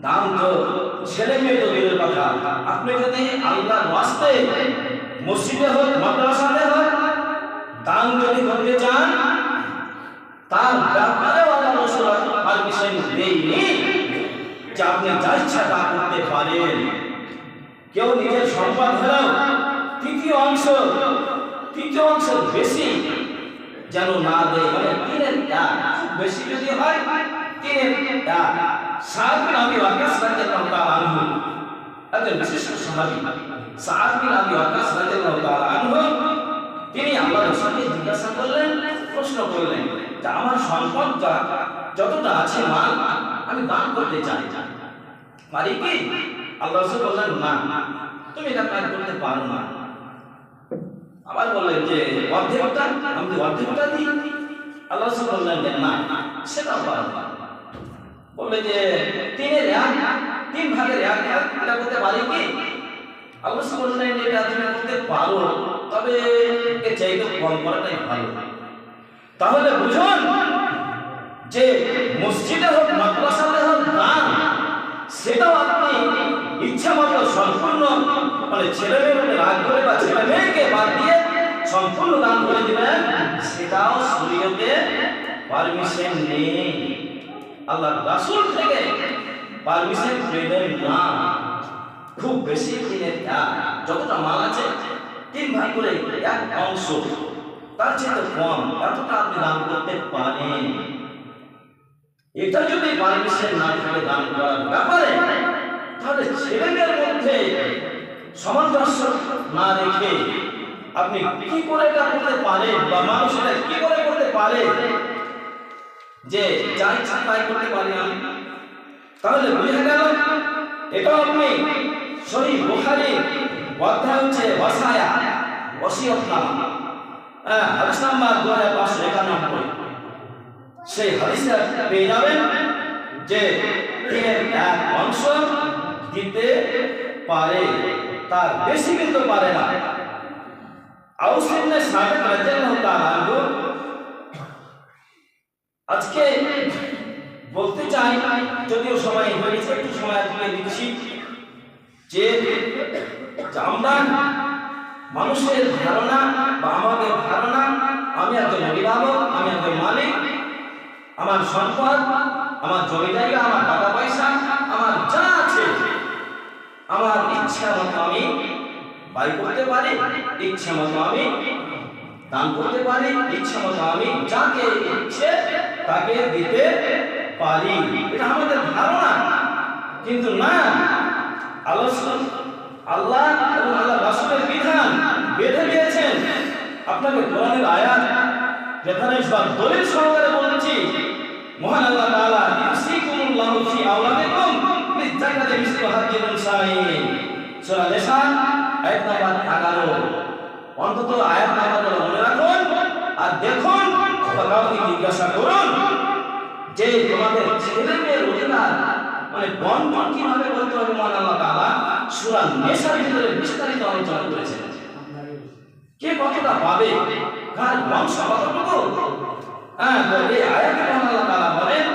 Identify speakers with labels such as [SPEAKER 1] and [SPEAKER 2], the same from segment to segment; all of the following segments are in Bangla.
[SPEAKER 1] দান তো ছেলে মেয়ে তো দূরের কথা, আপনি যদি আল্লাহর ওয়াস্তে মসজিদে হোক মাদ্রাসাতে হোক দান যদি করতে চান, তার ব্যাপারে আল্লাহ রাসূল পারমিশন দেয়নি যে আপনি যা ইচ্ছা তা করতে পারেন। কেউ নিজের সম্পদ হলেও তৃতীয় অংশ বেশি যেন না দেয়, মানে 3/1, খুব বেশি যদি হয় 3/1। সাদ বিন আবি ওয়াক্কাস রাদিয়াল্লাহু তাআলা আনহু, একজন বিশিষ্ট সাহাবী সাদ বিন আবি ওয়াক্কাস রাদিয়াল্লাহু তাআলা আনহু, তিনি আল্লাহর রাসূলকে জিজ্ঞাসা করলেন, প্রশ্ন করলেন যে আমার সম্পদটা যতটা আছে মাল আমি দান করতে চাই, পারি কি? আল্লাহ রাসূল বললেন না, তুমি এটা কাজ করতে পারো না। আবার বললেন যে অর্ধেকটা, আমি অর্ধেকটা দিই। আল্লাহ রাসূল বললেন যে না, সেটাও পারো না। বললেন যে 3 ভাগের 1 এটা করতে পারি কি? আল্লাহ রাসূল বললেন যে এটা তুমি করতে পারো, তবে এর চাইতে কম করাটাই ভালো। তাহলে বুঝুন যে মসজিদে হোক মাদ্রাসাতে হোক দান, সেটাও আপনি ইচ্ছা মতো সম্পূর্ণ, মানে ছেলে মেয়েকে রাগ করে বা ছেলে মেয়েকে বাদ দিয়ে সম্পূর্ণ দান করে দিবেন, সেটাও শরীয়তে পারমিশন নেই। আল্লাহ রাসূল থেকে পারমিশন পেলেন না। খুব বেশি 3/1, যতটা মাল আছে 3 ভাগ করে 1 অংশ, তার চেয়ে কম এতটা আপনি দান করতে পারেন। এটা যদি পারমিশন না থাকে দান করার ব্যাপারে, তাহলে ছেলেদের মধ্যে সামঞ্জস্য না রেখে আপনি কি করে এটা করতে পারেন, বা মানুষ এটা কি করে করতে পারে যে যা ইচ্ছা তাই করতে পারি আমি? তাহলে বুঝে গেল এটা আপনি সহিহ বুখারী অধ্যায় হচ্ছে ওসিয়তনামা, হাদিস নাম্বার 2591, সেই হাদিসে পেয়ে যাবেন যে 3/1 অংশ দিতে পারে, তার বেশি কিন্তু পারে না। আউস ইবনে সাবিত রাদিয়াল্লাহু তাআলা আনহু, আজকে বলতে চাই, যদিও সময় হয়ে গেছে, একটু সময় দিয়ে দিচ্ছি, যে আমরা মানুষের ধারণা বা আমাদের ধারণা, আমি একজন অভিভাবক, আমি একজন মালিক, আমার সম্পদ, আমার জমি জায়গা, আমার টাকা পয়সা, আমার যা আছে, আমার ইচ্ছা মতো আমি ব্যয় করতে পারি, ইচ্ছা মতো আমি দান করতে পারি, ইচ্ছা মতো আমি যাকে ইচ্ছে তাকে দিতে পারি। এটা আমাদের ধারণা, কিন্তু না, আল্লাহ এবং আল্লাহ রাসূলের বিধান বেঁধে দিয়েছেন। আপনাকে কোরআনের আয়াত রেফারেন্স বা দলিল সহকারে বলছি, মহান আল্লাহ তাআলা ইউসিকুমুল্লাহু ফি আওলাদিকুম লিযাকাতি মিসলু হাজ্জিল উনসায়াইন, সূরা নিসা আয়াত নাম্বার 11। অন্তত আয়াত নাম্বারগুলো মনে রাখুন আর দেখুন, কাউকে জিজ্ঞাসা করুন যে তোমাদের ছেলে মেয়ের অধিকার মানে বন্টন কিভাবে করতে হবে। মহান আল্লাহ তাআলা সূরা নিসার ভিতরে বিস্তারিত আলোচনা করেছেন, কে কতটা পাবে, কার বংশ কতটুকু। তো এই আয়াতে মহান আল্লাহ তাআলা বলেন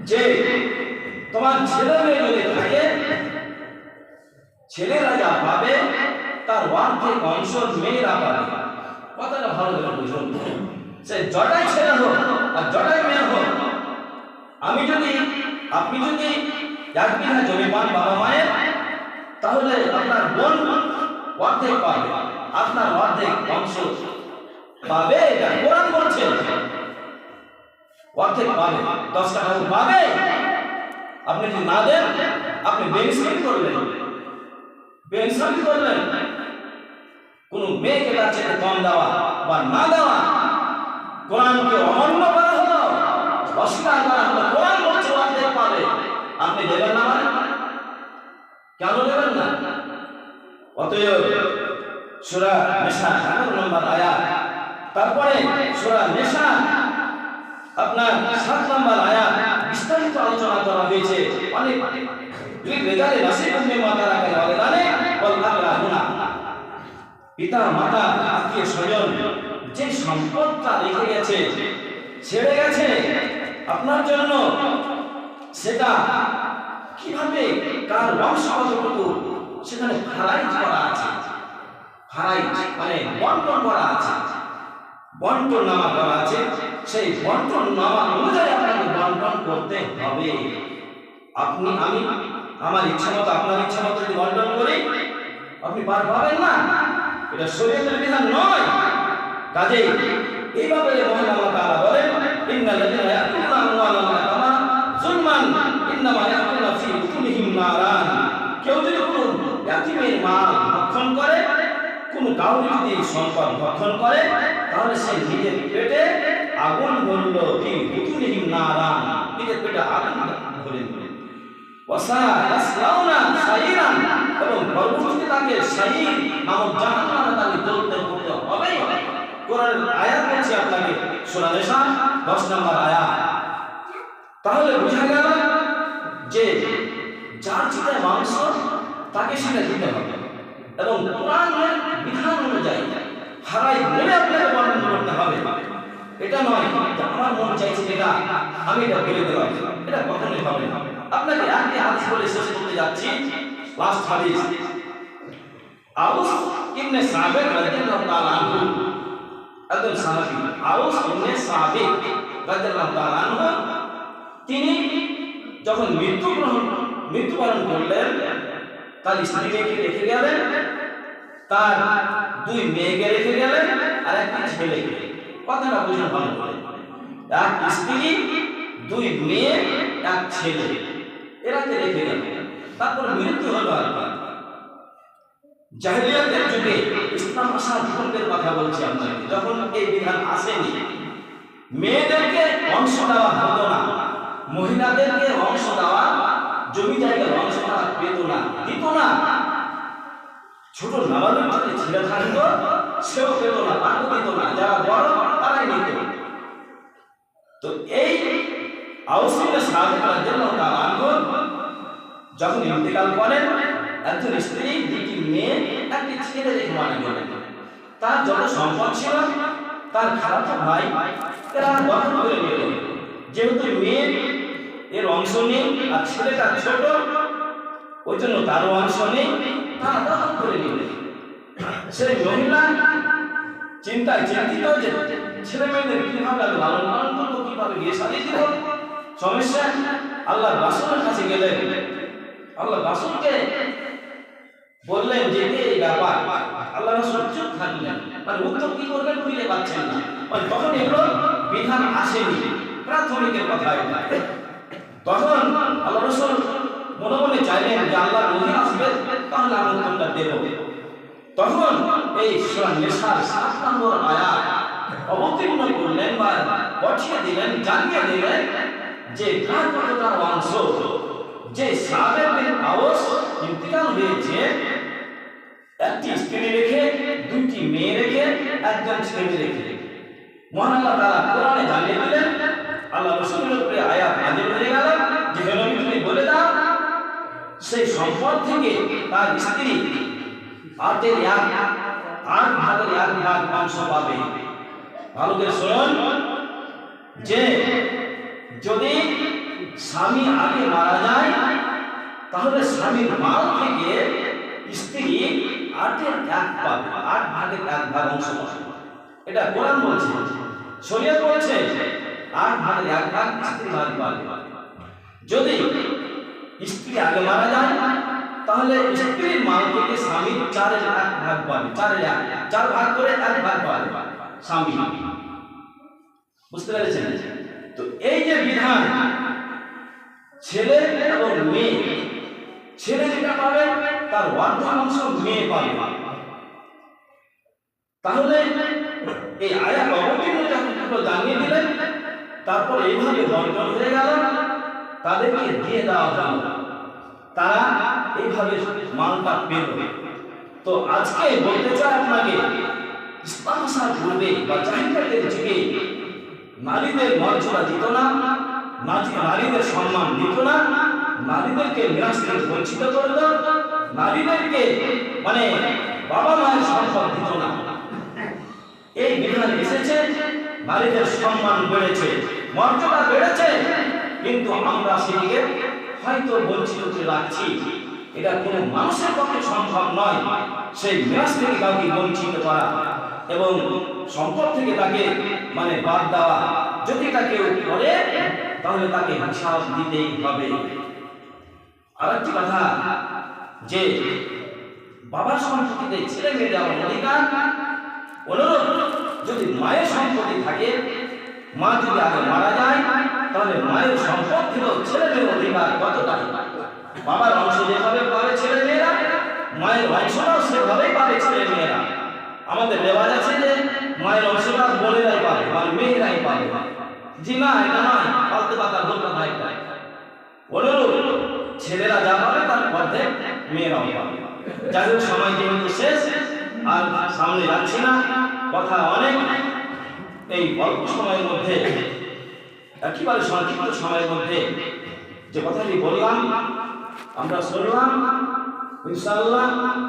[SPEAKER 1] যে তোমার ছেলে মেয়ে যদি থাকে, ছেলেরা যা পাবে তার অর্ধেক অংশ মেয়েরা পাবে। কথাটা ভালো করে বুঝুন, সে জটাই ছেলে হোক আর জটাই মেয়ে হোক, আপনি যদি 1 বিঘা জমি পান বাবা মায়ের, তাহলে আপনার বোন অর্ধেক পাবে, আপনার অর্ধেক অংশ পাবে। এটা কোরআন বলছে অর্ধেক পাবে, 10 টাকা পাবে। আপনি যদি না দেন, আপনি বেইনসাফি করলেন। কোন মেয়েকে তার চেয়ে কম দেওয়া বা না দেওয়া, কোরআনকে অমান্য করা হলো, অস্বীকার করা হলো। কোরআন বলছে অর্ধেক পাবে, আপনি দেবেন না, মানে কেন দেবেন না? অতএব সূরা নিসা 11 নম্বর আয়াত, তারপরে সূরা নিসা আপনার 7 নম্বর আয়াত বিস্তারিত আলোচনা করা হয়েছে। অনেক রিজালে নাসিবুম মিম্মা তারাকা ওয়ালিদানি ওয়াল আকরাবুনা, পিতা মাতা আত্মীয় স্বজন যে সম্পদটা রেখে গেছে, ছেড়ে গেছে আপনার জন্য, সেটা কিভাবে কার বংশ কতটুকু সেখানে খারাইজ করা আছে, খারাইজ মানে বন্টন করা আছে, বন্টন নামা করা আছে। সেই বন্টন নামা অনুযায়ী আপনাকে বন্টন করতে হবে। আপনি আমি আমার ইচ্ছা মতো আপনার ইচ্ছা মতো যদি বন্টন করি আপনি পার পাবেন না, এটা শরীয়তের বিধান নয়। কাজেই এইভাবে মহান আল্লাহ তাআলা বলেন, ইন্নাল্লাযীনা ইয়াকুলুনা আমওয়ালাল ইয়াতামা যুলমান ইন্নামা ইয়াকুলুনা ফী বুতুনিহিম নারান। কেউ যদি কোনো ইয়াতীমের মাল ভক্ষণ করে, কোনো কাউকে যদি সম্পদ ভক্ষণ করে, তাহলে সে নিজের পেটে আগুন ভরল, ফী বুতুনিহিম নারান, নিজের পেটে আগুন ভরে দিল। ওয়াসায়াসলাউনা সাইরান, এবং পরবর্তীতে তাকে সাইর নামক জাহান্নামে তাকে জ্বলতে পড়তে হবে। কোরআনের আয়াত বলছে আপনাকে, সূরা নিসা 10 নম্বর আয়াত। তাহলে বোঝা গেল যে যার যেটা মাংস তাকে সেটা দিতে হবে, এবং কোরআনের বিধান অনুযায়ী হারাই বলে আপনাকে বর্ণনা করতে হবে। এটা নয় যে আমার মন চাইছে যেটা আমি এটা বলে দিলাম, এটা কখনোই হবে না। আপনাকে একটি হাদিস বলে শেষ করতে যাচ্ছি, লাস্ট হাদিস। আউস ইবনে সাবিত রাদিয়াল্লাহু তাআলা আনহু, একজন সাহাবী, আউস ইবনে সাবিত রাদিয়াল্লাহু তাআলা আনহু, তিনি যখন মৃত্যুবরণ করলেন, তার স্ত্রীকে রেখে গেলেন, তার 2 মেয়েকে রেখে গেলেন আর একটা ছেলেকে। কথাটা বুঝুন ভালো করে, এক স্ত্রী, 2 মেয়ে, এক ছেলে, এরাকে রেখে গেলেন। তারপর মৃত্যু হলো। আর জাহেলিয়াতের যুগে, ইসলাম আসার পূর্বের কথা বলছি আপনাকে, যখন এই বিধান আসেনি, মেয়েদেরকে অংশ দেওয়া হতো না, মহিলাদেরকে অংশ দেওয়া, জমি জায়গার অংশ তারা পেত না, দিত না। ছোট নাবালক যদি ছেলে থাকতো সেও পেত না, তাকেও দিত না, যারা বড় তারাই নিত। তো এই আউস ইবনে সাবিত রাদিয়াল্লাহু তাআলা আনহু যখন ইন্তেকাল করেন, একজন স্ত্রী, 2টি মেয়ে, একটি ছেলে রেখে মারা গেলেন। তার যত সম্পদ ছিল তার খালাতো ভাই এরা দখল করে নিল। যেহেতু মেয়ে এর অংশ নেই আর ছেলেটা ছোট, ওই জন্য তারও অংশ নেই, তারা দখল করে নিল। সেই মহিলা চিন্তিত যে ছেলে মেয়েদের কিভাবে লালন পালন করবো, কিভাবে বিয়ে শাদী দিব, সমস্যা। আল্লাহ রাসূলের কাছে গেলেন, আল্লাহ রাসূলকে বললেন যে এই ব্যাপার। আল্লাহ রাসূল চুপ থাকলেন, মানে উত্তর কি করবেন খুঁজে পাচ্ছেন না। মানে তখন এগুলো বিধান আসেনি, প্রাথমিকের কথা এটা। তখন আল্লাহ রাসূল মনে মনে চাইলেন যে আল্লাহর নবী আসবে, তাহলে আমি উত্তরটা দেব। তখন এই সূরা নিসার 7 নম্বর আয়াত অবতীর্ণ করলেন বা পাঠিয়ে দিলেন, জানিয়ে দিলেন যে কার কতটা অংশ। যে সাবিত বিন আউস ইন্তেকাল হয়েছে, একটি স্ত্রী রেখে, 2টি মেয়ে রেখে, একজন ছেলে রেখে, মহান আল্লাহ তাআলা কোরআনে জানিয়ে দিলেন। আল্লাহ রাসূলের উপরে আয়াত নাযিল হয়ে গেল যে হে নবী, তুমি বলে দাও সেই সম্পদ থেকে তার স্ত্রী 8 ভাগের 1 ভাগ অংশ পাবে। ভালো করে শুনুন, যে যদি স্বামী আগে মারা যায় তাহলে স্বামীর মাল থেকে স্ত্রী 8-এর 1 পাবে, 8 ভাগের 1 ভাগ অংশ পাবে। এটা কোরআন বলছে, শরীয়ত বলছে 8 ভাগের 1 ভাগ স্ত্রী পাবে। যদি স্ত্রী আগে মারা যায় তাহলে স্ত্রীর মাল থেকে স্বামী 4-এর 1 ভাগ পাবে, 4 ভাগ করে 1 ভাগ পাবে স্বামী। বুঝতে পেরেছেন? তো এই যে বিধান, ছেলে এবং মেয়ে, ছেলে যেটা পাবে তার অর্ধেক অংশ মেয়ে পাবে। তাহলে এই আয়াত অবতীর্ণ যখন জানিয়ে দিলেন, তারপর এইভাবে বন্টন হয়ে গেল, তাদেরকে দিয়ে দেওয়া হলো, তারা এইভাবে মালটা পেল। তো আজকে বলতে চাই আপনাকে, ইসলাম আসার পূর্বে বা জাহিলিয়াতের যুগে নারীদের মর্যাদা দিত না, নারীদের সম্মান দিত না, নারীদেরকে মিরাস থেকে বঞ্চিত করত, নারীদেরকে মানে বাবা মায়ের সম্মান দিত না। এই বিধান এসেছে, নারীদের সম্মান বেড়েছে, মর্যাদা বেড়েছে, কিন্তু আমরা সেদিকে হয়তো বঞ্চিত করে রাখছি, এটা কোনো মানুষের পক্ষে সম্ভব নয়। সেই মিরাজ থেকে কাউকে বঞ্চিত করা এবং সম্পদ থেকে তাকে মানে বাদ দেওয়া, যদি তা কেউ করে তাহলে তাকে হিসাব দিতেই হবে। আরেকটি কথা, যে বাবার সম্পত্তিতে ছেলে মেয়ে দেওয়ার অধিকার, অনুরূপ যদি মায়ের সম্পত্তি থাকে, মা যদি আগে মারা যায় তাহলে মায়ের সম্পদ থেকেও ছেলে মেয়ের অধিকার কতটা? বাবার অংশ যেভাবে পাবে ছেলে মেয়েরা, মায়ের অংশটাও সেভাবেই পাবে ছেলে মেয়েরা। আমাদের রেওয়াজ আছে যে মায়ের অংশটা বোনেরাই পাবে, মানে মেয়েরাই পাবে। জি না, এটা নয়, ফালতু কথা বলতে হয়। অনুরূপ ছেলেরা যা পাবে তার অর্ধেক মেয়েরাও পাবে। যাই হোক, সময় যেহেতু শেষ, আর সামনে যাচ্ছি না, কথা অনেক। এই অল্প সময়ের মধ্যে, একেবারে সংক্ষিপ্ত সময়ের মধ্যে যে কথাটি বললাম, আমরা শুনলাম, ইনশাআল্লাহ